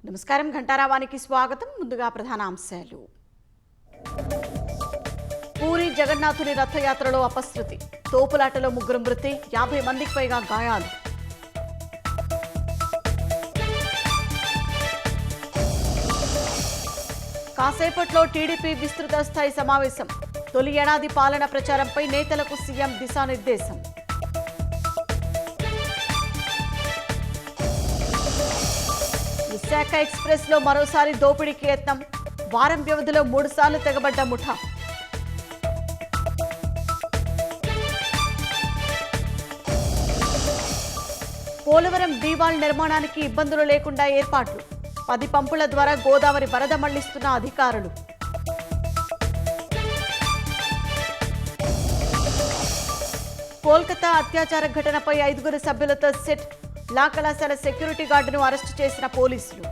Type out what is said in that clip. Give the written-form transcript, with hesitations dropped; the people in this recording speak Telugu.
నమస్కారం ఘంటారావానికి స్వాగతం. ముందుగా ప్రధాన అంశాలు. పూరి జగన్నాథుని రథయాత్రలో అపశృతి, తోపులాటలో 3 మృతి, 50 మందికి పైగా గాయాలు. కాసేపట్లో టీడీపీ విస్తృత స్థాయి సమావేశం, తొలి ఏడాది పాలన ప్రచారంపై నేతలకు సీఎం దిశానిర్దేశం. విశాఖ ఎక్స్ప్రెస్ లో మరోసారి దోపిడీకి యత్నం, వారం వ్యవధిలో 3 సార్లు తెగబడ్డ ముఠా. పోలవరం డీవాల్ నిర్మాణానికి ఇబ్బందులు లేకుండా ఏర్పాట్లు, 10 పంపుల ద్వారా గోదావరి వరద మళ్లిస్తున్న అధికారులు. కోల్కతా అత్యాచార ఘటనపై 5 సభ్యులతో సెట్, లా కళాశాల సెక్యూరిటీ గార్డును అరెస్టు చేసిన పోలీసులు.